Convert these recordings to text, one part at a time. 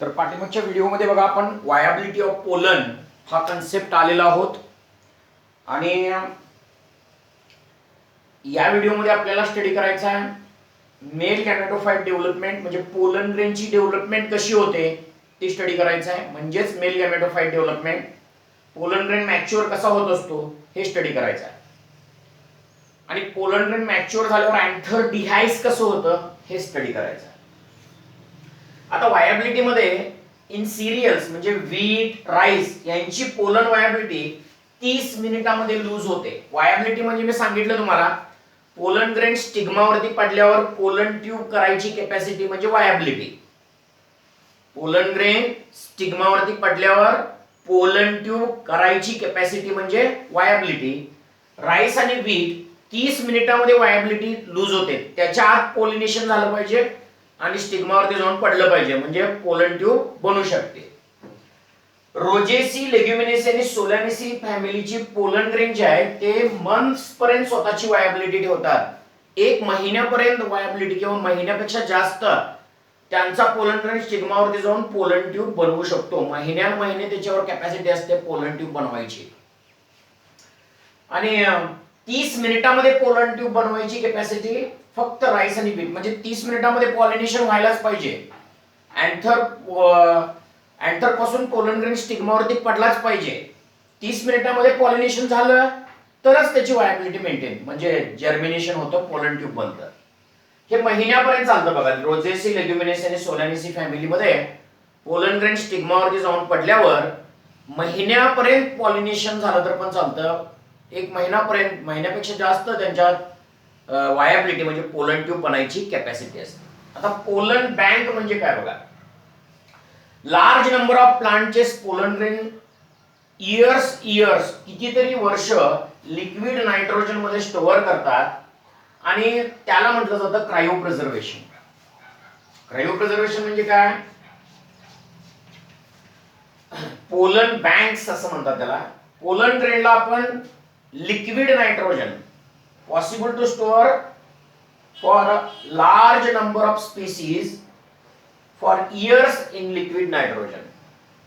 तर पाठीमागच्या व्हिडिओमध्ये बघा आपण वायबिलिटी ऑफ पोलन हा कन्सेप्ट आलेला आहोत आणि या व्हिडिओमध्ये आपल्याला स्टडी करायचा आहे मेल गॅमेटोफाइट डेव्हलपमेंट म्हणजे पोलन ग्रेनची डेव्हलपमेंट कशी होते ती स्टडी करायचं आहे म्हणजेच male gametophyte development pollen grain mature कसा होत असतो हे स्टडी करायचं आहे आणि पोलन ग्रेन मॅच्युअर झाल्यावर अँथर डिहाइस कसं होतं हे स्टडी करायचं आहे. आता वायबिलिटी मध्ये इन सिरियल्स म्हणजे व्हीट राईस यांची पोलन वायबिलिटी 30 मिनिटांमध्ये लूज होते. वायबिलिटी म्हणजे मी सांगितलं तुम्हाला पोलन ग्रेन स्टिग्मावरती पडल्यावर पोलन ट्यूब करायची कॅपॅसिटी म्हणजे वायबिलिटी. पोलन ग्रेन स्टिग्मावरती पडल्यावर पोलन ट्यूब करायची कॅपॅसिटी म्हणजे वायबिलिटी. राईस आणि व्हीट 30 मिनिटांमध्ये वायबिलिटी लूज होते. त्याच्या आत पोलिनेशन झालं पाहिजे आणि स्टिग्मावरती जाऊन पडलं पाहिजे म्हणजे पोलन ट्यूब बनू शकते. रोजेसी लेग्युमिनेसी आणि सोलॅनेसी फॅमिलीची पोलन ग्रेन जे आहे ते मंथ्स पर्यंत स्वतःची वायबिलिटी ठेवतात. 1 महिन्यापर्यंत वायबिलिटी किंवा महिन्यापेक्षा जास्त त्यांचा पोलन ग्रेन स्टिग्मावरती जाऊन पोलन ट्यूब बनवू शकतो. महिने त्याच्यावर कॅपॅसिटी असते पोलन ट्यूब बनवायची आणि 30 मिनिटांमध्ये पोलन ट्यूब बनवायची कॅपॅसिटी फक्त राईस आणि व्हीट म्हणजे 30 मिनिटांमध्ये पॉलिनेशन व्हायलाच पाहिजे. अँथर पासून पोलन ग्रेन स्टिग्मावरती पडलाच पाहिजे. 30 मिनिटांमध्ये पॉलिनेशन झालं तरच त्याची वायबिलिटी मेंटेन म्हणजे जर्मिनेशन होतं पोलन ट्यूब बनतं. हे महिन्यापर्यंत चालतं बघा. रोजेसी लेग्युमिनेसी आणि सोलॅनेसी फॅमिलीमध्ये पोलन ग्रेन स्टिग्मावरती जाऊन पडल्यावर महिन्यापर्यंत पॉलिनेशन झालं तर पण चालतं. 1 महिन्यापर्यंत महिन्यापेक्षा जास्त त्यांच्यात वायबिलिटी म्हणजे पोलन ट्यूब बनायची कॅपॅसिटी असते. आता पोलन बँक म्हणजे काय बघा. लार्ज नंबर ऑफ प्लांटचे पोलन ग्रेन इयर्स कितीतरी वर्ष लिक्विड नायट्रोजन मध्ये स्टोअर करतात आणि त्याला म्हटलं जातं क्रायोप्रिझर्वेशन. क्रायोप्रिझर्वेशन म्हणजे काय. पोलन बँक्स असं म्हणतात त्याला. पोलन ग्रेनला आपण liquid nitrogen possible to store for a large number of species for years in liquid nitrogen.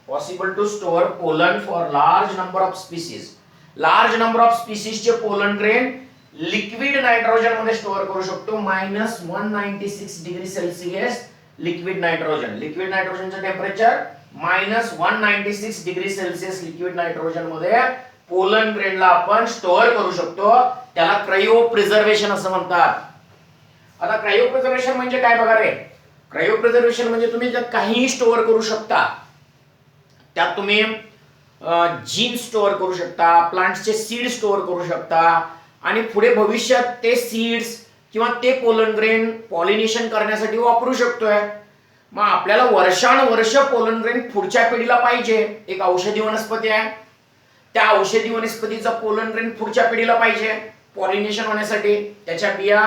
Possible to store pollen for large number of species. Large number of species चे pollen grain liquid nitrogen मध्ये store करू शकतो. -196 degree Celsius liquid nitrogen. Liquid नायट्रोजनचं temperature -196 degree Celsius liquid nitrogen मध्ये pollen ग्रेनला आपण store करू शकतो. त्याला क्रायोप्रिझर्वेशन असं म्हणतात. आता क्रायोप्रिझर्वेशन म्हणजे काय बघा रे. क्रायोप्रिझर्वेशन म्हणजे तुम्ही त्यात काहीही स्टोअर करू शकता. त्यात तुम्ही जीन स्टोअर करू शकता, प्लांट्सचे सीड स्टोअर करू शकता आणि पुढे भविष्यात ते सीड्स किंवा ते पोलन ग्रेन पॉलिनेशन करण्यासाठी वापरू शकतोय. मग आपल्याला वर्षानुवर्ष पोलन ग्रेन पुढच्या पिढीला पाहिजे. एक औषधी वनस्पती आहे, त्या औषधी वनस्पतीचा पोलन ग्रेन पुढच्या पिढीला पाहिजे पॉलिनेशन होण्यासाठी, त्याच्या बिया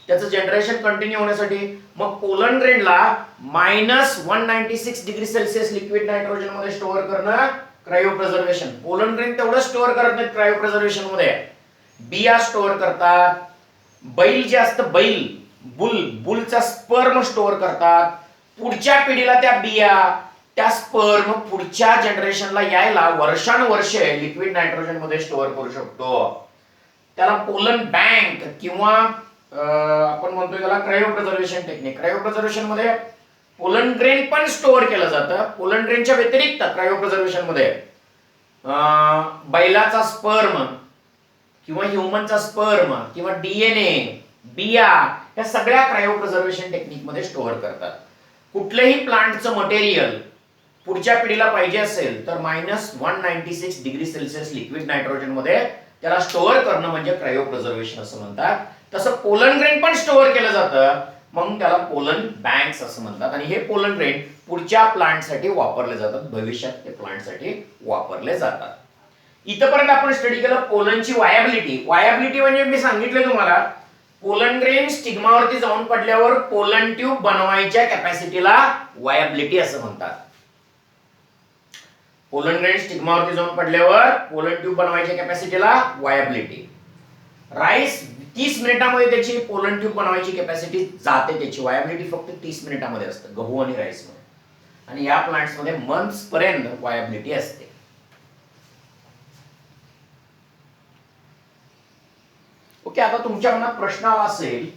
त्याचं जनरेशन कंटिन्यू होण्यासाठी. मग पोलन ग्रेनला -196 डिग्री सेल्सिअस लिक्विड नायट्रोजन मध्ये स्टोअर करणं क्रायोप्रिझर्वेशन. पोलन ग्रेन तेवढं स्टोअर करत नाहीत क्रायोप्रिझर्वेशन मध्ये. बिया स्टोअर करतात. बैल जे असतं बुलचा स्पर्म स्टोअर करतात. पुढच्या पिढीला त्या बिया त्या स्पर्म पुढच्या जनरेशनला यायला वर्षानुवर्ष लिक्विड नायट्रोजन मध्ये स्टोअर करू शकतो. त्याला पोलन बँक किंवा आपण म्हणतोय त्याला क्रायोप्रिझर्वेशन टेक्निक. क्रायोप्रिझर्वेशन मध्ये पोलन ग्रेन पण स्टोअर केलं जातं. पोलन ग्रेनच्या व्यतिरिक्त क्रायोप्रिझर्वेशन मध्ये बैलाचा स्पर्म किंवा ह्युमनचा स्पर्म किंवा डीएनए बिया या सगळ्या क्रायोप्रिझर्वेशन टेक्निक मध्ये स्टोअर करतात. कुठलंही प्लांटचं मटेरियल पुढच्या पिढीला पाहिजे असेल तर -196 डिग्री सेल्सिअस लिक्विड नायट्रोजन मध्ये त्याला स्टोअर करणं म्हणजे क्रायोप्रिझर्वेशन असं म्हणतात. तसं पोलन ग्रेन पण स्टोअर केलं जातं मग त्याला पोलन बँक्स असं म्हणतात आणि हे पोलन ग्रेन पुढच्या प्लांटसाठी वापरले जातात. भविष्यात ते प्लांटसाठी वापरले जातात. इथपर्यंत आपण स्टडी केलं पोलनची वायबिलिटी. वायबिलिटी म्हणजे मी सांगितलं तुम्हाला पोलन ग्रेन स्टिग्मावरती जाऊन पडल्यावर पोलन ट्यूब बनवायच्या कॅपॅसिटीला वायबिलिटी असं म्हणतात. पोलन ग्रेन स्टिग्मावरती जाऊन पडल्यावर पोलन ट्यूब बनवायच्या कॅपॅसिटीला वायबिलिटी. राईस 30 मिनिटांमध्ये त्याची पोलन ट्यूब बनवायची कॅपॅसिटी जाते. त्याची वायबिलिटी फक्त 30 मिनिटांमध्ये असते गहू आणि राईस मध्ये. आणि या प्लांट्स मध्ये मंथ्स पर्यंत वायबिलिटी असते. ओके, आता तुमच्या मनात प्रश्न आला असेल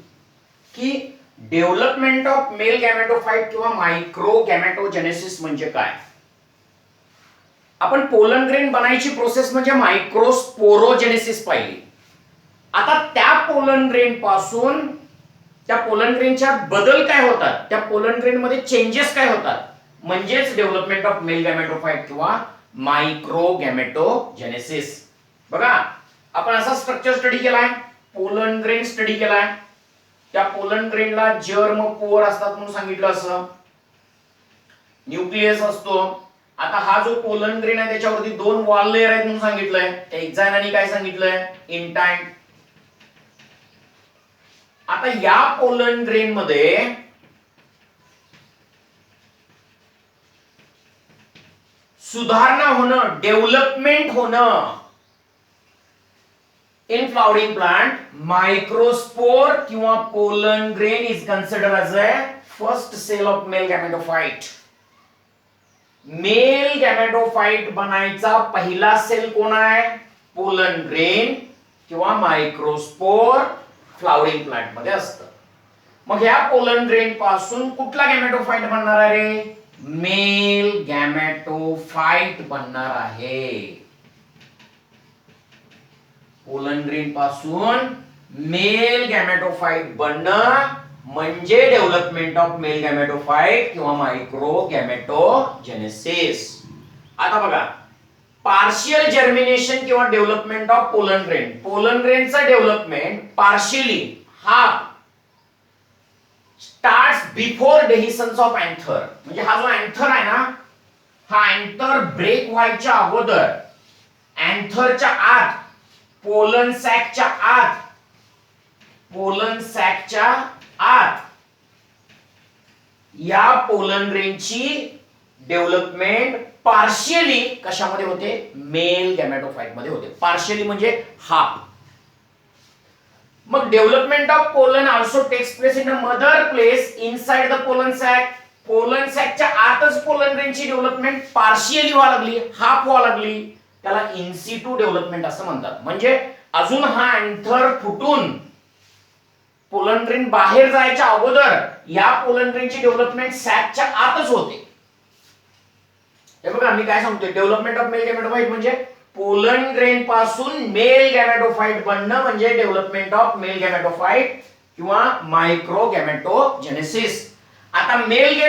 की डेव्हलपमेंट ऑफ मेल गॅमेटोफाइट किंवा मायक्रो गॅमेटोजेनेसिस म्हणजे काय. आपण पोलन ग्रेन बनायची प्रोसेस म्हणजे मायक्रोस्पोरोजेनेसिस पाहिली. आता त्या पोलन ग्रेन पासून त्या पोलन ग्रेनच्या बदल काय होतात, त्या पोलन ग्रेन मध्ये चेंजेस काय होतात, म्हणजेच डेव्हलपमेंट ऑफ मेल गॅमेटोफाइट किंवा मायक्रो गॅमेटोजेनेसिस. बघा, आपण असा स्ट्रक्चर स्टडी केलाय, पोलन ग्रेन स्टडी केलाय. त्या पोलन ग्रेनला जर्म पोर असतात म्हणून सांगितलं, असं न्यूक्लियस असतो. आता हा जो पोलन ग्रेन आहे त्याच्यावरती 2 वॉल लेयर आहेत म्हणून सांगितलंय. एक्झाइन आणि काय सांगितलंय, इंटाइन. आता या पोलन ग्रेन मध्ये सुधारणा होणं, डेव्हलपमेंट होणं इन फ्लॉवरिंग प्लांट, मायक्रोस्पोर किंवा pollen grain is considered as a first cell of male gametophyte. Male gametophyte बनायचा पहिला सेल कोण आहे, पोलन ग्रेन किंवा मायक्रोस्पोर फ्लॉवरिंग प्लांट मध्ये असतं. मग ह्या पोलन ग्रेन पासून कुठला गॅमेटोफाइट बनणार आहे रे, मेल गॅमेटोफाइट बनणार आहे. पोलन ग्रेन पासून मेल गॅमेटोफाइट बनणं म्हणजे डेव्हलपमेंट ऑफ मेल गॅमेटोफाइट किंवा मायक्रो गॅमेटोजेनेसिस. आता बघा, पार्शियल जर्मिनेशन किंवा development of pollen grain. Pollen ग्रेनचं development partially, half, starts before dehiscence of anther. म्हणजे हा जो अँथर आहे ना, हा अँथर ब्रेक व्हायच्या अगोदर, अँथरच्या आत, पोलन सॅकच्या आत, पोलन सॅकच्या आत या पोलन ग्रेनची डेव्हलपमेंट पार्शियली कशामध्ये होते, मेल गॅमेटोफाइट मध्ये होते. पार्शियली म्हणजे हाफ. मग development of pollen also takes place in a mother place inside the pollen sac. Pollen सॅकच्या आतच पोलन ग्रेनची डेव्हलपमेंट पार्शियली व्हायला लागली, हाफ व्हायला लागली. त्याला इनसिटू डेव्हलपमेंट असं म्हणतात. म्हणजे अजून हा अँथर फुटून पोलन ग्रेन बाहेर जायच्या अगोदर या पोलन ग्रेनची डेव्हलपमेंट सॅकच्या आतच होते. हे बघा, मी काय सांगतोय, डेव्हलपमेंट ऑफ मेल गॅमेटोफाइट म्हणजे पोलन ग्रेन पासून मेल गॅमेटोफाइट बनणं म्हणजे डेव्हलपमेंट ऑफ मेल गॅमेटोफाइट किंवा मायक्रो गॅमेटोजेनेसिस. आता मेल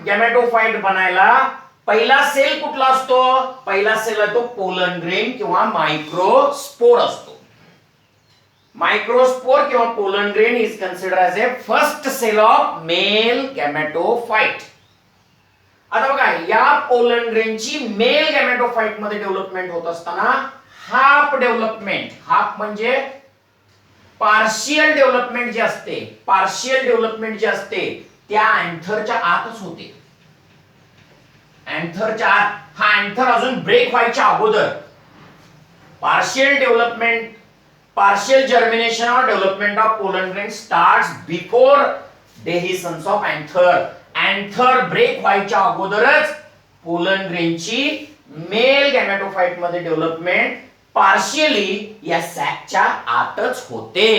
गॅमेटोफाइट बनायला पहिला सेल कुठला असतो, पहिला सेल आहे तो पोलन ग्रेन किंवा मायक्रोस्पोर असतो. मायक्रोस्पोर किंवा pollen grain is considered as a first cell of male gametophyte. आता बघा, या पोलन ग्रेनची मेल गॅमेटोफाइट मध्ये डेव्हलपमेंट होत असताना हाफ डेव्हलपमेंट, हाफ म्हणजे पार्शियल डेव्हलपमेंट जे असते, पार्शियल डेव्हलपमेंट जे असते त्या अँथरच्या आतच होते. अँथरच्या आत, हा अँथर अजून ब्रेक व्हायच्या अगोदर partial development, partial germination or development of pollen grain starts before dehiscence of anther. anther break व्हायच्या अगोदरच पोलन ग्रेनची मेल गॅमेटोफाइट मध्ये डेव्हलपमेंट पार्शियली या सॅकच्या आतच होते.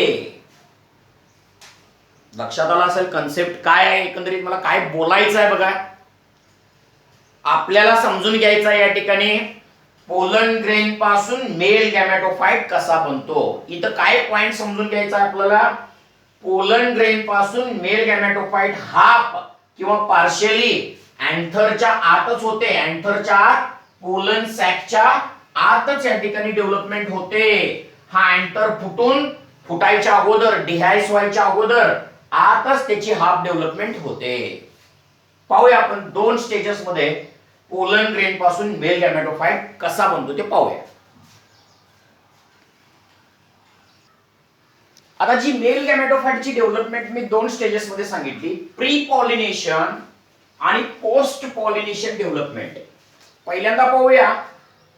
लक्षात आलं असेल कन्सेप्ट काय आहे, एकंदरीत मला काय बोलायचं आहे. बघा, आपल्याला समजून घ्यायचं आहे या ठिकाणी पोलन ग्रेन पासून मेल गॅमेटोफाइट कसा बनतो. इथं काय पॉइंट समजून घ्यायचा आपल्याला, पोलन ग्रेन पासून मेल गॅमेटोफाइट हाफ किंवा पार्शियली अँथरच्या आतच होते. अँथरच्या आत, पोलन सॅकच्या आतच या ठिकाणी डेव्हलपमेंट होते. हा अँथर फुटायच्या अगोदर, डिहायस व्हायच्या अगोदर आतच त्याची हाफ डेव्हलपमेंट होते. पाहूया आपण 2 स्टेजेस मध्ये पोलन ग्रेन पासून मेल गॅमेटोफाइट कसा बनतो ते पाहूया. आता जी मेल गॅमेटोफाइटची डेव्हलपमेंट मी 2 स्टेजेस मध्ये सांगितली, प्री पॉलिनेशन आणि पोस्ट पॉलिनेशन डेव्हलपमेंट. पहिल्यांदा पाहूया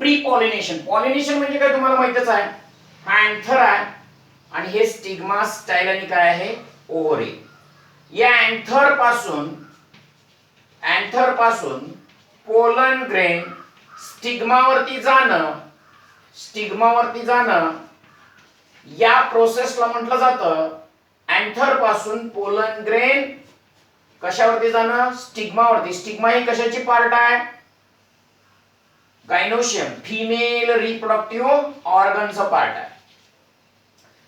प्री पॉलिनेशन. पॉलिनेशन म्हणजे काय तुम्हाला माहितच आहे, हा अँथर आहे आणि हे स्टिग्मा, स्टाईल आणि काय आहे, ओव्हरी. या अँथर पासून अँथर पासून पोलन ग्रेन स्टिग्मावरती जाणं या प्रोसेसला म्हटलं जातं अँथर पासून पोलन ग्रेन कशावरती जाणं, स्टिग्मावरती. स्टिग्मा ही कशाची पार्ट आहे, गायनोशियम, फिमेल रिप्रोडक्टिव्ह ऑर्गनचा पार्ट आहे.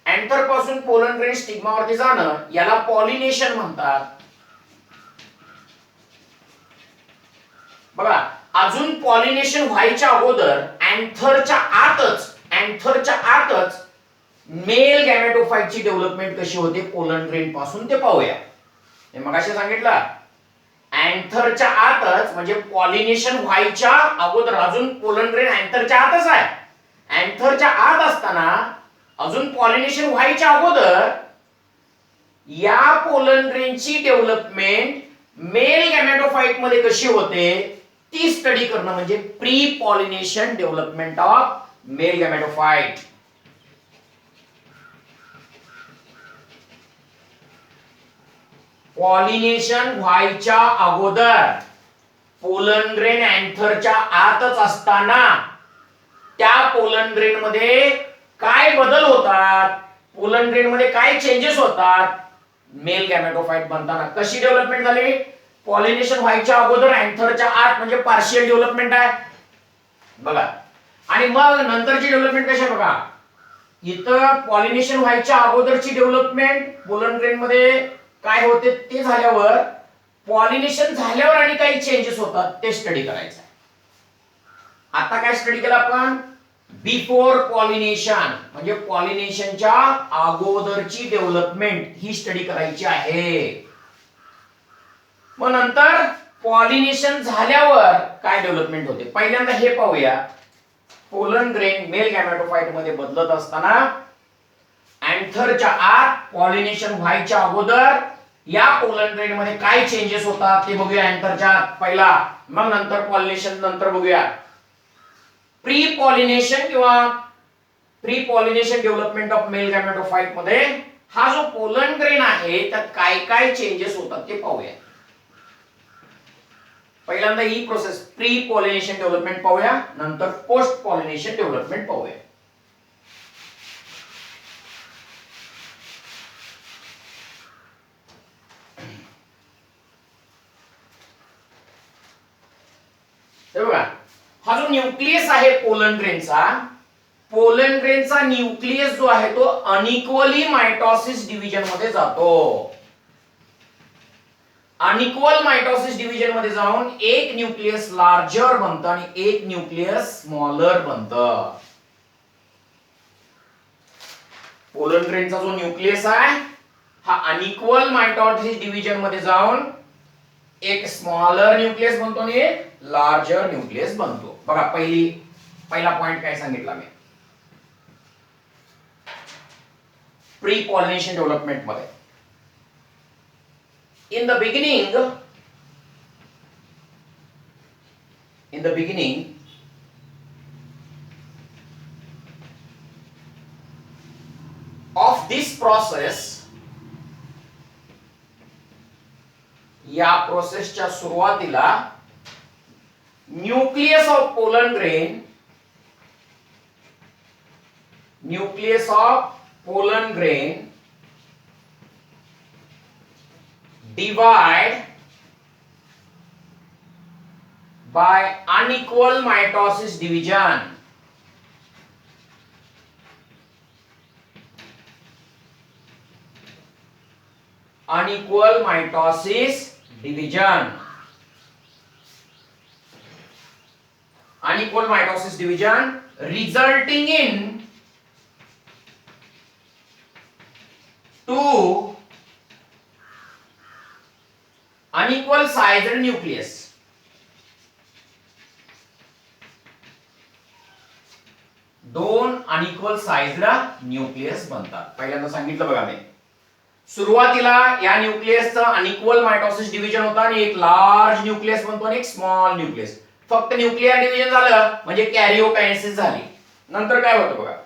अँथर पासून पोलन ग्रेन स्टिग्मावरती जाणं याला पॉलिनेशन म्हणतात. बघा, अजून पॉलिनेशन व्हायच्या अगोदर अँथरच्या आतच मेल गॅमेटोफाइटची डेव्हलपमेंट कशी होते पोलन ग्रेन पासून ते पाहूया. हे मगाशी सांगितलं, अँथरच्या आतच म्हणजे पॉलिनेशन व्हायच्या अगोदर, अजून पोलन ग्रेन अँथरच्या आतच आहे. अँथरच्या आत असताना अजून पॉलिनेशन व्हायच्या अगोदर या पोलन ग्रेनची डेव्हलपमेंट मेल गॅमेटोफाइट मध्ये कशी होते ती स्टडी करणं म्हणजे pre pollination development of male gametophyte. Pollination व्हायच्या अगोदर पोलन ग्रेन अँथरच्या आतच असताना त्या पोलन ग्रेन मध्ये काय बदल होतात, पोलन ग्रेन मध्ये काय चेंजेस होतात मेल गॅमेटोफाइट बनताना. कशी डेव्हलपमेंट झाली, पॉलिनेशन व्हायच्या अगोदर अँथरच्या आत म्हणजे पार्शियल डेव्हलपमेंट आहे बघा. आणि मग नंतरची डेव्हलपमेंट कशी आहे बघा, इथं पॉलिनेशन व्हायच्या अगोदरची डेव्हलपमेंट पोलन ग्रेन मध्ये काय होते ते झाल्यावर, पॉलिनेशन झाल्यावर आणि काही चेंजेस होतात ते स्टडी करायचं. आता काय स्टडी केलं आपण, बिफोर पॉलिनेशन म्हणजे पॉलिनेशनच्या अगोदरची डेव्हलपमेंट ही स्टडी करायची आहे. मग नंतर पॉलिनेशन झाल्यावर काय डेव्हलपमेंट होते पहिल्यांदा हे पाहूया. पोलन ग्रेन मेल गॅमेटोफाइट मध्ये बदलत असताना अँथरच्या आत पॉलिनेशन व्हायच्या अगोदर या पोलन ग्रेन मध्ये काय चेंजेस होतात ते बघूया अँथरच्या आत पहिला, मग नंतर पॉलिनेशन नंतर बघूया. प्री पॉलिनेशन किंवा pre pollination development of male gametophyte मध्ये हा जो पोलन ग्रेन आहे त्यात काय काय चेंजेस होतात ते पाहूया. पहिल्यांदा ही प्रोसेस प्री पॉलिनेशन डेव्हलपमेंट पाहूया, नंतर पोस्ट पॉलिनेशन डेव्हलपमेंट पाहूया. बघा, हा जो न्यूक्लियस आहे पोलन ग्रेनचा न्यूक्लियस जो आहे तो अनइक्वली मायटोसिस डिव्हिजन मध्ये जातो. अनइक्वल मायटोसिस डिव्हिजन मध्ये जाऊन एक न्यूक्लियस लार्जर बनतं आणि एक न्यूक्लियस स्मॉलर बनतं. पोलन ग्रेनचा जो न्यूक्लियस आहे हा अनइक्वल मायटोसिस डिव्हिजन मध्ये जाऊन एक स्मॉलर न्यूक्लियस बनतो आणि एक लार्जर न्यूक्लियस बनतो. बघा, पहिला पॉइंट काय सांगितला मी, प्री पॉलिनेशन डेव्हलपमेंट मध्ये in the beginning of this process, या प्रोसेसच्या सुरुवातीला nucleus of pollen grain divide by unequal mitosis division. Unequal mitosis division. Unequal mitosis division resulting in two unequal sized nucleus. दोन unequal sized nucleus बनतात. पहिल्यांदा सांगितलं बघा मी, सुरुवातीला या न्यूक्लियसचं अनइक्वल मायटोसिस डिव्हिजन होतं आणि एक लार्ज न्यूक्लियस बनतो आणि एक स्मॉल न्यूक्लियस. फक्त न्यूक्लियर डिव्हिजन झालं म्हणजे कॅरिओकायनेसिस झाली. नंतर काय होतं बघा,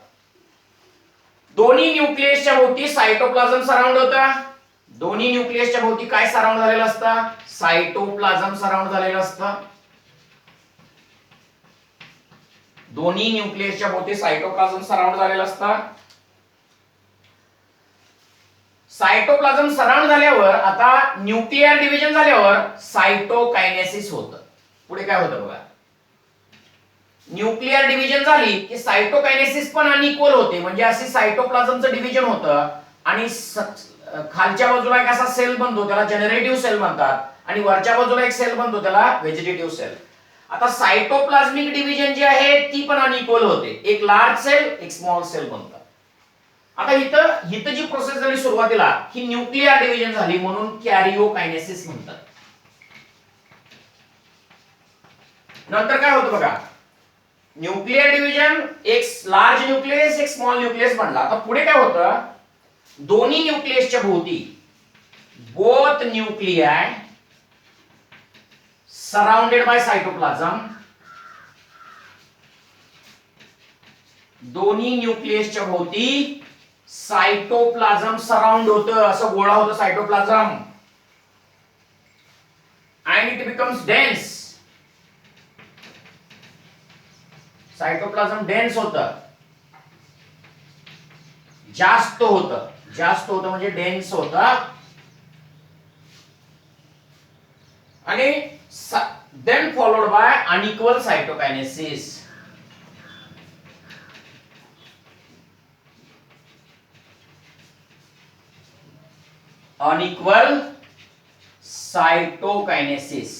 दोन्ही न्यूक्लियसच्या भोवती सायटोप्लाझम सराउंड होतं. दोन्ही न्यूक्लियसच्या भोवती काय सराउंड झालेलं असतं? सायटोप्लाझम सराउंड झालेलं असतं. दोन्ही न्यूक्लियसच्या भोवती सायटोप्लाझम सराउंड झालेलं असतं. सायटोप्लाझम सराउंड झाल्यावर आता न्यूक्लियर डिव्हिजन झाल्यावर सायटोकायनेसिस होतं. पुढे काय होतं बघा, न्यूक्लियर डिव्हिजन झाली की सायटोकायनेसिस पण अनइक्वल होते. म्हणजे असे सायटोप्लाझमचं डिव्हिजन होतं आणि खालच्या बाजूला एक असा सेल बनतो त्याला जनरेटिव्ह सेल म्हणतात आणि वरच्या बाजूला एक सेल बनतो त्याला व्हेजिटेटिव्ह सेल. आता सायटोप्लाझ्मिक डिव्हिजन जी आहे ती पण अनइक्वल होते. एक लार्ज सेल एक स्मॉल सेल बनतात. आता इथं जी प्रोसेस झाली सुरुवातीला ही न्यूक्लियर डिव्हिजन झाली म्हणून कॅरिओकायनेसिस म्हणतात. नंतर काय होतं बघा, न्यूक्लियर डिव्हिजन एक लार्ज न्यूक्लियस एक स्मॉल न्यूक्लियस बनला. आता पुढे काय होतं, दोन्ही न्यूक्लियसच्या भोवती both nuclei surrounded by cytoplasm, दोन्ही न्यूक्लियसच्या भोवती सायटोप्लाझम सराउंड होतं, असं गोळा होतं cytoplasm and it becomes dense. Cytoplasm dense होतं, जास्त होतं म्हणजे डेन्स होतं. आणि then followed by unequal cytokinesis. Unequal cytokinesis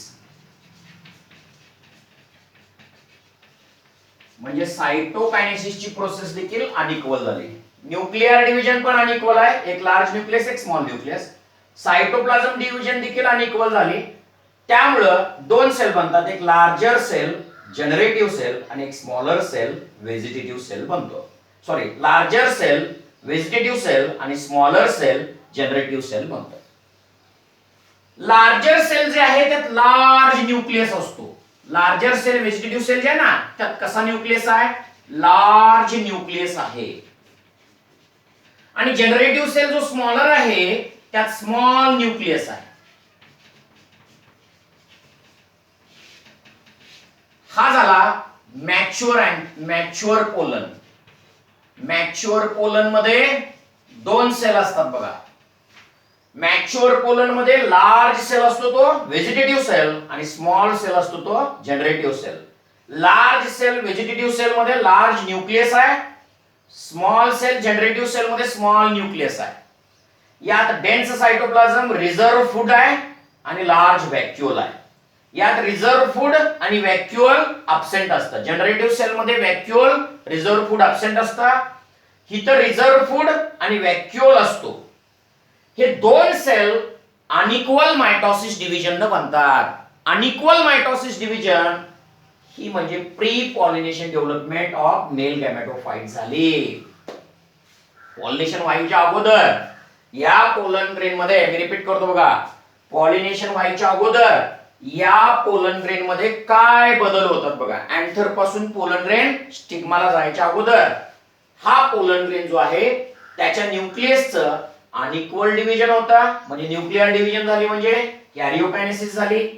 म्हणजे सायटोकायनेसिसची प्रोसेस देखील अनइक्वल झाली. न्यूक्लियर डिव्हिजन पण अनइक्वल आहे, एक लार्ज न्यूक्लियस एक स्मॉल न्यूक्लियस. सायटोप्लाझम डिव्हिजन देखील अनइक्वल झाली. त्यामुळं दोन सेल बनतात, एक लार्जर सेल जनरेटिव्ह सेल आणि एक स्मॉलर सेल व्हेजिटेटिव्ह सेल बनतो. Sorry, larger cell vegetative cell आणि स्मॉलर सेल जनरेटिव्ह सेल बनतो. लार्जर सेल जे आहे त्यात लार्ज न्यूक्लियस असतो. लार्जर सेल व्हेजिटेटिव्ह सेल जे आहे ना त्यात कसा न्यूक्लियस आहे, लार्ज न्यूक्लियस आहे. आणि जनरेटिव्ह सेल जो स्मॉलर आहे त्यात स्मॉल न्यूक्लियस आहे. हा झाला मॅच्युअर पोलन. मॅच्युअर पोलन मध्ये दोन सेल असतात बघा. मॅच्युअर पोलन मध्ये लार्ज सेल असतो तो व्हेजिटेटिव्ह सेल आणि स्मॉल सेल असतो तो generative cell. Large cell vegetative cell मध्ये लार्ज न्यूक्लियस आहे, स्मॉल सेल जनरेटिव्ह सेल मध्ये स्मॉल न्यूक्लियस आहे. यात डेन्स सायटोप्लाझम रिझर्व फूड आहे आणि लार्ज व्हॅक्युअल आहे. यात रिझर्व फूड आणि व्हॅक्युअल अब्सेंट असतं. जनरेटिव्ह सेल मध्ये व्हॅक्युअल रिझर्व फूड अब्सेंट असतं. इथं रिझर्व फूड आणि व्हॅक्युअल असतो. हे दोन सेल अनइक्वल मायटोसिस डिव्हिजन बनतात. अनइक्वल मायटोसिस डिव्हिजन ही म्हणजे pre pollination development of male gametophyte झाली. पॉलिनेशन व्हायच्या अगोदर या पोलन ग्रेन मध्ये, मी रिपीट करतो बघा, पॉलिनेशन व्हायच्या अगोदर या पोलन ग्रेन मध्ये काय बदल होतात बघा. अँथर पासून पोलन ग्रेन स्टिग्माला जायच्या अगोदर हा पोलन ग्रेन जो आहे त्याच्या न्यूक्लियसचं अनइक्वल डिव्हिजन होता. म्हणजे न्यूक्लियर डिव्हिजन झाली म्हणजे कॅरिओकायनेसिस झाली.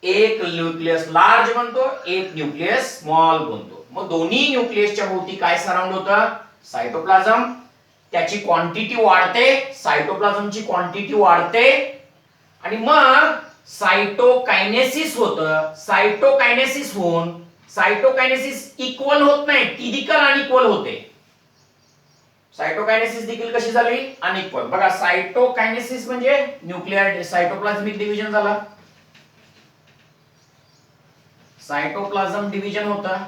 एक न्यूक्लियस लार्ज बनतो, एक न्यूक्लियस स्मॉल बनतो. मग दोन्ही न्यूक्लियसच्या भोवती काय सराउंड होतं, सायटोप्लाझम. त्याची क्वांटिटी वाढते, सायटोप्लाझमची क्वांटिटी वाढते आणि मग सायटोकायनेसिस होतं. सायटोकायनेसिस होऊन सायटोकायनेसिस इक्वल होत नाही, ती देखील अनइक्वल होते. सायटोकायनेसिस देखील कशी झाली, अनइक्वल. बघा, सायटोकायनेसिस म्हणजे न्यूक्लियर सायटोप्लाझ्मिक डिव्हिजन झाला, सायटोप्लाझम डिव्हिजन होता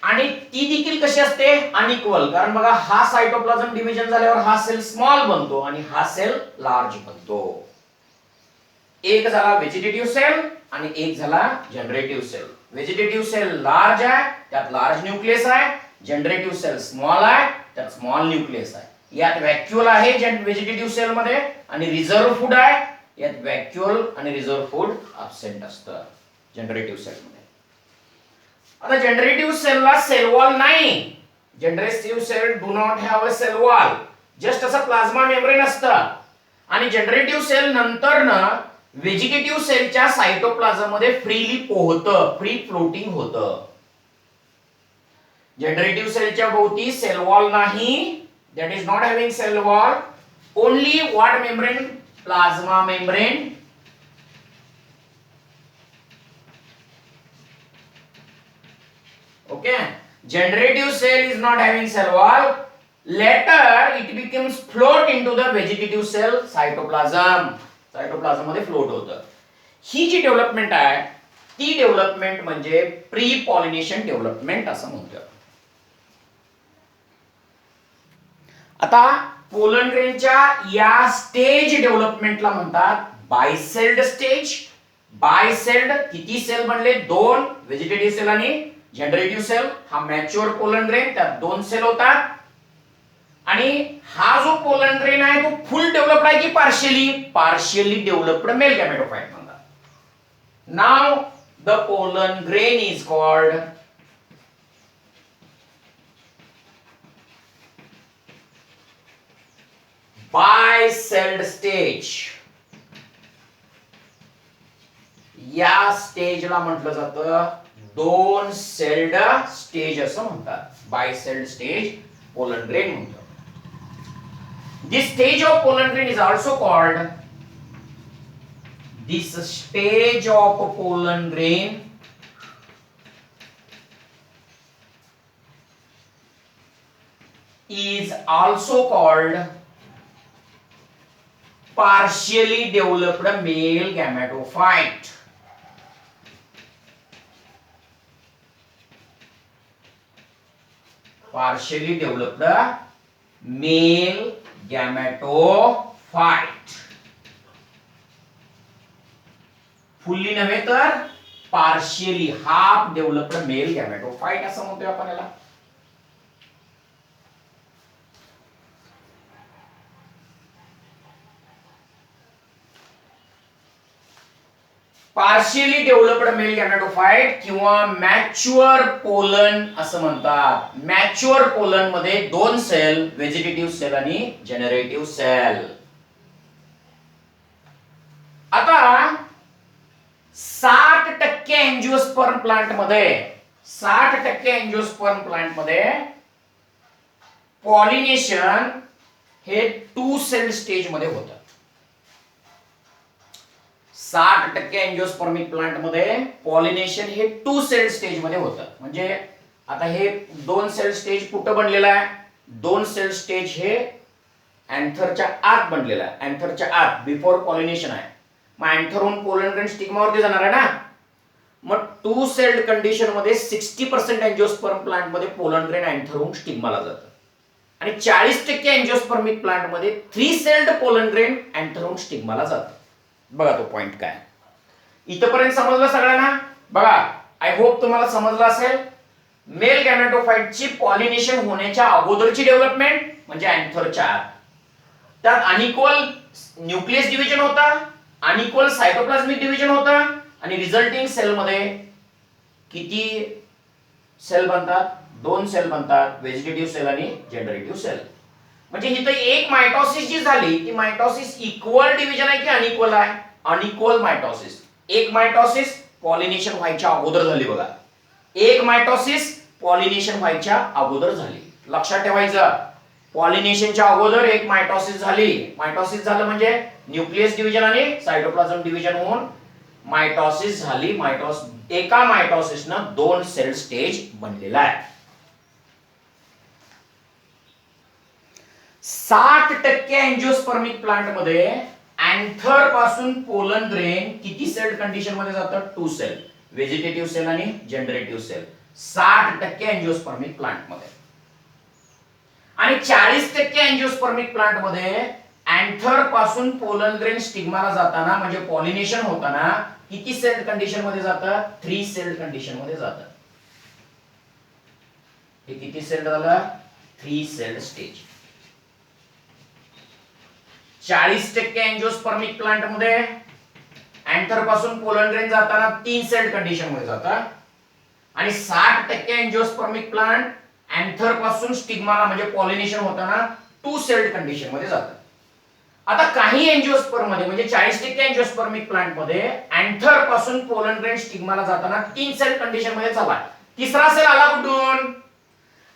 आणि ती देखील कशी असते, अनइक्वल. कारण बघा, हा सायटोप्लाझम डिव्हिजन झाल्यावर हा सेल स्मॉल बनतो आणि हा सेल लार्ज बनतो. एक झाला व्हेजिटेटिव्ह सेल आणि एक झाला generative cell. Vegetative cell large आहे, त्यात लार्ज न्यूक्लियस आहे. जनरेटिव्ह सेल स्मॉल आहे, त्यात स्मॉल न्यूक्लियस आहे. यात व्हॅक्युअल आहे व्हेजिटेटिव्ह सेल मध्ये आणि रिझर्व फूड आहे. यात व्हॅक्युअल आणि रिझर्व फूड अब्सेंट असतं जनरेटिव्ह सेल मध्ये. आता जनरेटिव्ह सेलला सेल वॉल नाही. Generative cell do not have a cell wall. Just असं प्लाझ्मा मेम्ब्रेन असतं आणि जनरेटिव्ह सेल नंतर ना व्हेजिटेटिव्ह सेलच्या सायटोप्लाझम मध्ये फ्रीली पोहतं, फ्री फ्लोटिंग होतं. जनरेटिव्ह सेलच्या भोवती सेल वॉल नाही, that is not having cell wall, only what membrane, plasma membrane. Okay, generative cell is not having cell wall. Later it becomes float into the vegetative cell cytoplasm. Cytoplasm मध्ये float होतं. ही जी development आहे ती development म्हणजे pre pollination development असं म्हणतो. आता pollen ग्रेनच्या या stage डेव्हलपमेंटला म्हणतात बायसेल्ड स्टेज. बायसेल्ड किती सेल बनले? दोन, व्हेजिटेटिव्ह सेल आणि जनरेटिव्ह सेल. हा मॅच्युअर पोलन ग्रेन, त्यात दोन सेल होतात. आणि हा जो पोलन ग्रेन आहे तो फुल डेव्हलप्ड आहे की partially? Partially developed male gametophyte म्हणतात. नाव the pollen grain is called bicelled stage. या स्टेजला म्हटलं जातं दोन सेल्ड स्टेज असं म्हणतात. बायसेल्ड स्टेज पोलन ग्रेन म्हणतात. This stage of pollen grain is also called, this stage of pollen grain is also called partially developed male gametophyte. Partially developed male gametophyte. Fully नव्हे तर partially, half developed male gametophyte असं म्हणतोय आपण याला. Partially developed male गॅमेटोफाइट किंवा mature pollen असं म्हणतात. Mature pollen मध्ये दोन सेल, व्हेजिटेटिव्ह सेल आणि जनरेटिव्ह सेल. आता 60% एंजिओस्पर्म प्लांट मध्ये, 60% एंजिओस्पर्म प्लांट मध्ये पॉलिनेशन हे 2 सेल स्टेज मध्ये होतं. 60% एंजिओस्पर्मिक प्लांट मध्ये पॉलिनेशन हे 2 सेल स्टेज मध्ये होतं. म्हणजे आता हे 2 सेल स्टेज कुठं बनलेला आहे? 2 सेल स्टेज हे अँथरच्या आत बनलेला आहे. अँथरच्या आत बिफोर पॉलिनेशन आहे. मग अँथरहून पोलन ग्रेन स्टिग्मावरती जाणार आहे ना. मग 2 सेल्ड कंडिशन मध्ये 60% एंजिओस्पर्म प्लांट मध्ये पोलन ग्रेन अँथरहून स्टिग्माला जातं आणि 40% एंजिओस्पर्मिक प्लांट मध्ये 3 सेल्ड पोलन ग्रेन अँथरहून स्टिग्माला जातं. बघा तो पॉइंट काय. इथपर्यंत समजलं सगळ्यांना? बघा, आय होप तुम्हाला समजलं असेल. मेल गॅमेटोफाइटची पॉलिनेशन होण्याच्या अगोदरची डेव्हलपमेंट म्हणजे अँथरच्या आत. त्यात अनइक्वल न्यूक्लियस डिव्हिजन होता, अनइक्वल सायटोप्लाझमिक डिव्हिजन होता आणि रिझल्टिंग सेल मध्ये किती सेल बनतात? 2 सेल बनतात, व्हेजिटेटिव्ह सेल आणि जनरेटिव्ह सेल. म्हणजे इथं एक मायटोसिस जी झाली ती मायटोसिस इक्वल डिव्हिजन आहे की अनइक्वल आहे? Unequal mitosis. एक मायटोसिस पॉलिनेशन व्हायच्या अगोदर झाली. बघा, एक मायटोसिस पॉलिनेशन व्हायच्या अगोदर झाली. लक्षात ठेवायचं, पॉलिनेशनच्या अगोदर एक मायटोसिस झाली. मायटोसिस झालं म्हणजे न्यूक्लियस डिव्हिजन आणि सायटोप्लाझम डिव्हिजन होऊन मायटोसिस झाली. एका मायटोसिसनं 2 सेल स्टेज बनलेला आहे. 60% एंजिओस्पर्मिक प्लांट मध्ये अँथर पासून पोलन ग्रेन किती सेल कंडिशन मध्ये जातं? 2 सेल, व्हेजिटेटिव्ह सेल आणि जनरेटिव्ह सेल. 60% एंजिओस्पर्मिक प्लांट मध्ये. आणि 40% एंजिओस्पर्मिक प्लांट मध्ये अँथर पासून पोलन ग्रेन स्टिग्माला जाताना म्हणजे पॉलिनेशन होताना किती सेल कंडिशन मध्ये जातं? 3 सेल कंडिशन मध्ये जातं. हे किती सेल झालं? 3 सेल स्टेज. 40% एंजिओस्पर्मिक प्लांट मध्ये अँथर पासून पोलन ग्रेन जाताना 3 सेल कंडिशन मध्ये जातात आणि 60% एंजिओस्पर्मिक प्लांट अँथर पासून स्टिग्माला म्हणजे पॉलिनेशन होताना टू सेल्ड कंडिशन मध्ये जातं. आता काही एंजिओस्पर्म मध्ये म्हणजे 40% एंजिओस्पर्मिक प्लांट मध्ये अँथर पासून पोलन ग्रेन स्टिग्माला जाताना 3 सेल कंडिशन मध्ये चालला. तिसरा सेल आला कुठून?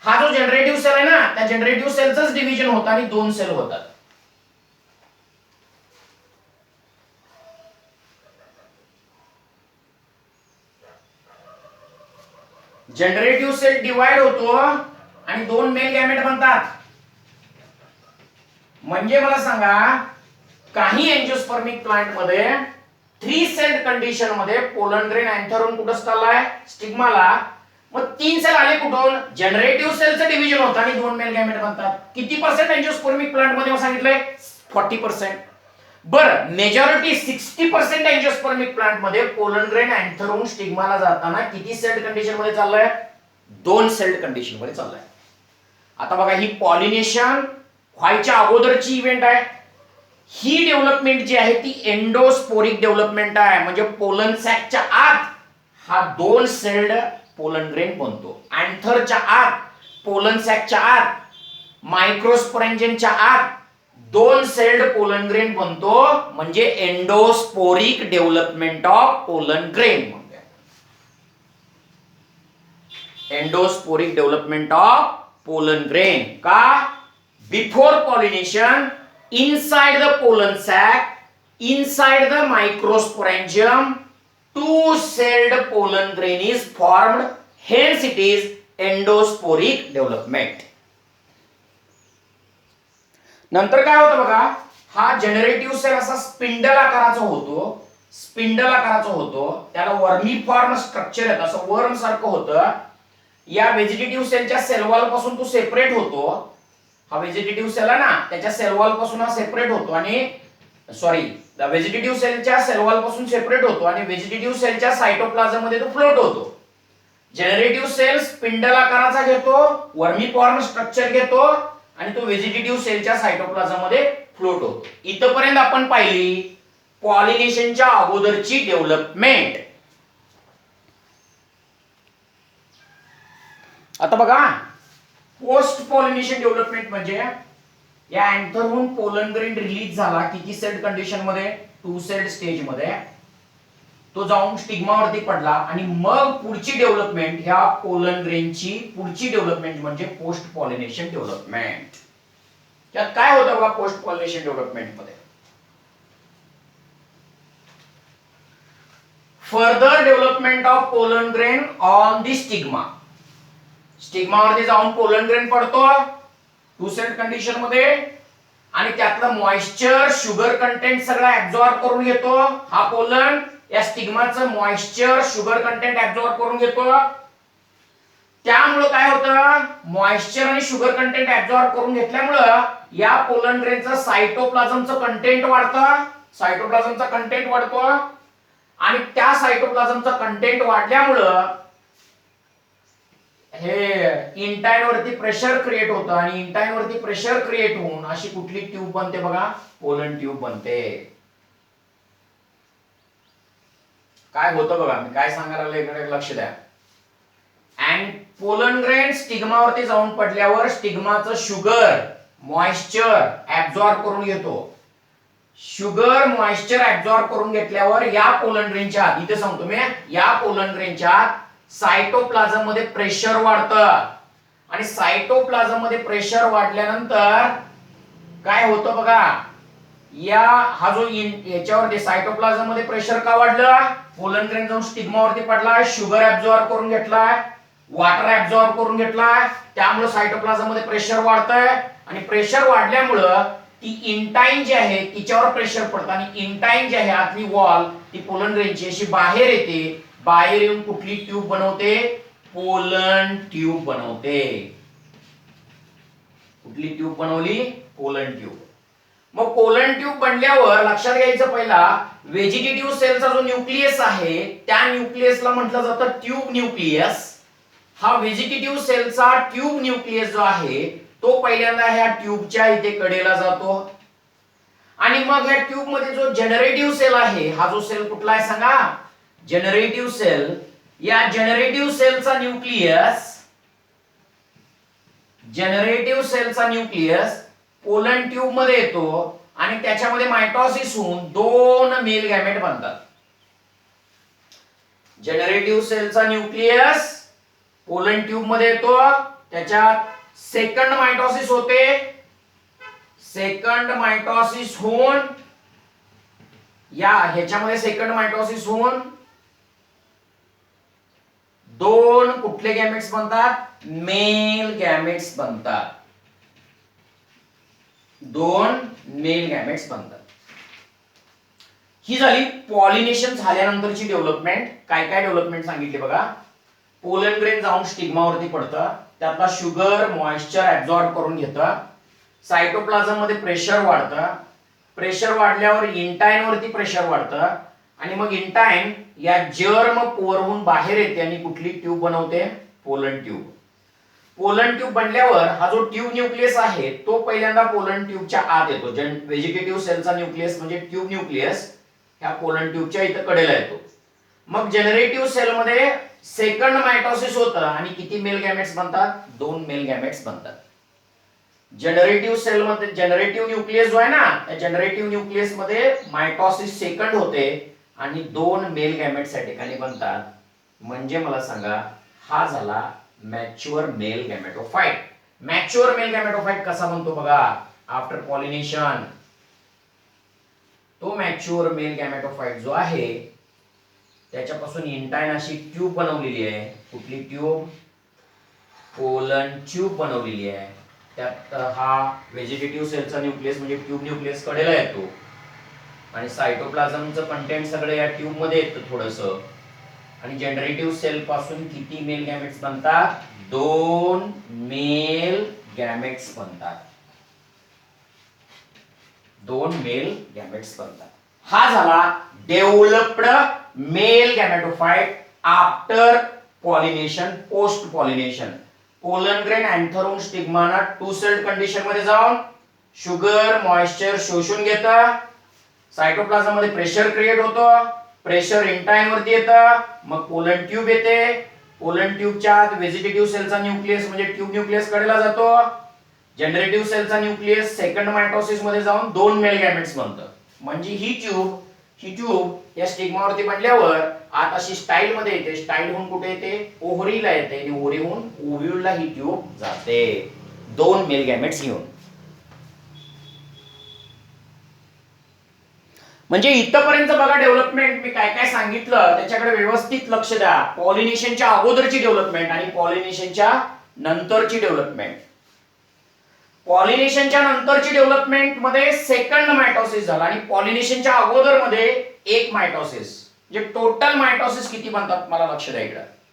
हा जो जनरेटिव्ह सेल आहे ना, त्या जनरेटिव्ह सेलचंच डिव्हिजन होतं आणि 2 सेल होतात. जनरेटिव्ह सेल डिवाइड होतो आणि 2 मेल गॅमेट बनतात. म्हणजे मला सांगा, काही एंजिओस्पर्मिक प्लांट मध्ये 3 सेल कंडिशन मध्ये पोलन ग्रेन अँथरहून कुठं चाललाय? स्टिग्माला. मग 3 सेल आले कुठून? जनरेटिव्ह सेलचं डिव्हिजन होतं आणि 2 मेल गॅमेट बनतात. किती पर्सेंट एंजिओस्पर्मिक प्लांट मध्ये सांगितलंय? 40%. बरं, मेजॉरिटी 60% एंजिओस्पर्मिक प्लांट मध्ये पोलन ग्रेन अँथरहून स्टिग्माला जाताना किती सेल्ड कंडिशन मध्ये चाललंय? 2 सेल्ड कंडिशन मध्ये चाललंय. आता बघा, ही पॉलिनेशन व्हायच्या अगोदरची इव्हेंट आहे. ही डेव्हलपमेंट जी आहे ती एंडोस्पोरिक डेव्हलपमेंट आहे. म्हणजे पोलन सॅकच्या आत हा 2 सेल्ड पोलन ग्रेन बनतो. अँथरच्या आत, पोलन सॅकच्या आत, मायक्रोस्पोरेंजियमच्या आत 2 सेल्ड पोलन ग्रेन बनतो. म्हणजे endosporic development of pollen grain. Endosporic development of pollen grain. का? Before pollination, inside the pollen sac, inside the microsporangium, 2-celled pollen grain is formed. Hence it is endosporic development. नंतर काय होतं बघा, हा generative sale असा spindle आकाराचा होतो. Spindle आकाराचा होतो. त्याला वर्मीफॉर्म स्ट्रक्चर येतं, असं वर्म सारखं होतं. या व्हेजिटेटिव्ह सेलच्या सेल वॉल पासून तो सेपरेट होतो. हा व्हेजिटेटिव्ह सेल आहे ना, त्याच्या सेल वॉल पासून हा सेपरेट होतो आणि व्हेजिटेटिव्ह सेलच्या सेल वॉल पासून सेपरेट होतो आणि व्हेजिटेटिव्ह सेलच्या सायटोप्लाझम मध्ये तो फ्लोट होतो. जनरेटिव्ह सेल स्पिंडल आकाराचा घेतो, वर्मीफॉर्म स्ट्रक्चर घेतो आणि तो व्हेजिटेटिव्ह सेलच्या सायटोप्लाझम मध्ये फ्लोट होतो. इथपर्यंत आपण पाहिली पॉलिनेशनच्या अगोदरची डेव्हलपमेंट. आता बघा, पोस्ट पॉलिनेशन डेव्हलपमेंट म्हणजे या अँथरहून पोलन ग्रेन रिलीज झाला किती सेल्ड कंडिशन मध्ये? 2 सेल्ड स्टेज मध्ये. तो जाऊन स्टिग्मावरती पडला आणि मग पुढची डेव्हलपमेंट, ह्या पोलन ग्रेनची पुढची डेव्हलपमेंट म्हणजे पोस्ट पॉलिनेशन डेव्हलपमेंट. त्यात काय होतं बघा पोस्ट पॉलिनेशन डेव्हलपमेंट मध्ये? Further development of pollen grain on the stigma. स्टिग्मावरती जाऊन पोलन ग्रेन पडतो 2 सेल्ड कंडिशन मध्ये आणि त्यातलं मॉइश्चर, शुगर कंटेंट सगळं ऍब्सॉर्ब करून घेतो. हा पोलन या स्टिग्माचं मॉइश्चर, शुगर कंटेंट ऍब्सॉर्ब करून घेतो. त्यामुळे काय होतं, मॉइश्चर आणि शुगर कंटेंट ऍब्सॉर्ब करून घेतल्यामुळं या पोलन ग्रेनचं सायटोप्लाझमचं कंटेंट वाढतं. सायटोप्लाझमचा कंटेंट वाढतो आणि त्या सायटोप्लाझमचा कंटेंट वाढल्यामुळं हे इंटाइन वरती प्रेशर क्रिएट होतं आणि इंटाइन वरती प्रेशर क्रिएट होऊन अशी कुठली ट्यूब बनते बघा? पोलन ट्यूब बनते. काय होतं बघा, मी काय सांगायला लागलो इकडे लक्ष द्या. अँड पोलन ग्रेन स्टिग्मावरती जाऊन पडल्यावर स्टिग्माचं शुगर, मॉइश्चर ऍब्सॉर्ब करून घेतो. शुगर, मॉइश्चर ऍब्सॉर्ब करून घेतल्यावर या पोलन ग्रेनच्या आत, इथे सांगतो मी, या पोलन ग्रेनच्या आत सायटोप्लाझम मध्ये प्रेशर वाढतं आणि सायटोप्लाझम मध्ये प्रेशर वाढल्यानंतर काय होतं बघा, हा जो याच्यावरती सायटोप्लाझम मध्ये प्रेशर का वाढलं? पोलन ग्रेन जाऊन स्टिग्मावरती पडलाय, शुगर ऍब्सॉर्ब करून घेतलाय, वॉटर ऍब्सॉर्ब करून घेतलाय, त्यामुळे सायटोप्लाझम मध्ये प्रेशर वाढतंय आणि प्रेशर वाढल्यामुळं ती इंटाइन जी आहे तिच्यावर प्रेशर पडतं आणि इंटाइन जी आहे आतली वॉल ती पोलन ग्रेनची अशी बाहेर येते. बाहेर येऊन कुठली ट्यूब बनवते? पोलन ट्यूब बनवते. कुठली ट्यूब बनवली? Pollen tube. मग पोलन ट्यूब बनल्यावर लक्षात घ्यायचं, पहिला व्हेजिटेटिव्ह सेलचा जो न्यूक्लियस आहे त्या न्यूक्लियसला म्हटलं जातं ट्यूब न्यूक्लियस. हा व्हेजिटेटिव्ह सेलचा ट्यूब न्यूक्लियस जो आहे तो पहिल्यांदा ह्या ट्यूबच्या इथे कडेला जातो आणि मग ह्या ट्यूब मध्ये जो जनरेटिव्ह सेल आहे, हा जो सेल कुठला आहे सांगा? Generative cell. या जनरेटिव्ह सेलचा न्यूक्लियस, जनरेटिव्ह सेलचा न्यूक्लियस पोलन ट्यूब मध्ये येतो आणि त्याच्यामध्ये मायटॉसिस होऊन 2 मेल गॅमेट बनतात. जनरेटिव्ह सेलचा न्यूक्लियस पोलन ट्यूब मध्ये येतो, त्याच्यात सेकंड मायटॉसिस होते, सेकंड मायटॉसिस होऊन ह्याच्यामध्ये सेकंड मायटॉसिस होऊन 2 कुठले गॅमेट्स बनतात? मेल गॅमेट्स बनतात. 2 मेल गॅमेट्स बनतात. ही झाली पॉलिनेशन झाल्यानंतरची डेव्हलपमेंट. काय काय डेव्हलपमेंट सांगितली बघा. पोलन ग्रेन जाऊन स्टिग्मावरती पडतं, त्यातला शुगर मॉइश्चर ऍब्सॉर्ब करून घेतं, सायटोप्लाझम मध्ये प्रेशर वाढतं, प्रेशर वाढल्यावर इंटाइन वरती प्रेशर वाढतं आणि मग इंटाइन या जर्म पोरहून बाहेर येते आणि कुठली ट्यूब बनवते? Pollen tube. पोलन ट्यूब बनल्यावर हा जो ट्यूब न्यूक्लियस आहे तो पहिल्यांदा पोलन ट्यूबच्या आत येतो. व्हेजिटेटिव्ह सेलचा न्यूक्लियस म्हणजे ट्यूब न्यूक्लियस ह्या पोलन ट्यूबच्या इथं कडेला येतो. मग जनरेटिव्ह सेल मध्ये सेकंड मायटॉसिस होतं आणि किती मेल गॅमेट्स बनतात? 2 मेल गॅमेट्स बनतात. जनरेटिव्ह सेल मध्ये जनरेटिव्ह न्यूक्लियस जो आहे ना, त्या जनरेटिव्ह न्यूक्लियस मध्ये मायटॉसिस सेकंड होते आणि 2 मेल गॅमेट्स या ठिकाणी बनतात. म्हणजे मला सांगा, हा झाला मॅच्युअर मेल गॅमेटोफाइट. मॅच्युअर मेल गॅमेटोफाइट कसा बनतो बघा. आफ्टर पॉलिनेशन तो मॅच्युअर मेल गॅमेटोफाइट जो आहे त्याच्यापासून इंटाइन अशी ट्यूब बनवलेली आहे. कुठली ट्यूब? पोलन ट्यूब बनवलेली आहे. त्यात हा व्हेजिटेटिव्ह सेलचा न्यूक्लियस म्हणजे ट्यूब न्यूक्लियस कडेला येतो आणि सायटोप्लाझमचं कंटेंट सगळं या ट्यूब मध्ये येतं थोडंसं. आणि जनरेटिव्ह सेल पासून किती मेल गॅमेट्स बनतात? 2 मेल गॅमेट्स बनतात. 2 मेल गॅमेट्स बनतात. हा झाला developed male gametophyte after pollination, post pollination. Pollen grain अँथरून स्टिग्माना 2 सेल्ड कंडिशन मध्ये जाऊन शुगर मॉइश्चर शोषून घेतं, सायटोप्लाझम मध्ये प्रेशर क्रिएट होतं, प्रेशर इंटाइन वरती येतं, मग पोलन ट्यूब येते. पोलन ट्यूबच्या आत व्हेजिटेटिव्ह सेलचा न्यूक्लियस म्हणजे ट्यूब न्यूक्लियस कडेला जातो. जनरेटिव्ह सेलचा न्यूक्लियस सेकंड मायटॉसिस मध्ये जाऊन 2 मेल गॅमेट्स बनतं. म्हणजे ही ट्यूब या स्टिग्मावरती बनल्यावर आत अशी स्टाईल मध्ये येते. स्टाईल होऊन कुठे येते? ओव्हरीला येते आणि ओव्हरीहून ओव्ह्यूलला ही ट्यूब जाते 2 मेल गॅमेट्स घेऊन. म्हणजे इथपर्यंत बघा डेव्हलपमेंट मी काय काय सांगितलं त्याच्याकडे व्यवस्थित लक्ष द्या. पॉलिनेशनच्या अगोदरची डेव्हलपमेंट आणि पॉलिनेशनच्या नंतरची डेव्हलपमेंट. पॉलिनेशनच्या नंतरची डेव्हलपमेंट मध्ये सेकंड मायटॉसिस झाला आणि पॉलिनेशनच्या अगोदर मध्ये 1 मायटॉसिस. म्हणजे टोटल मायटॉसिस किती बनतात मला लक्ष द्या इकडे.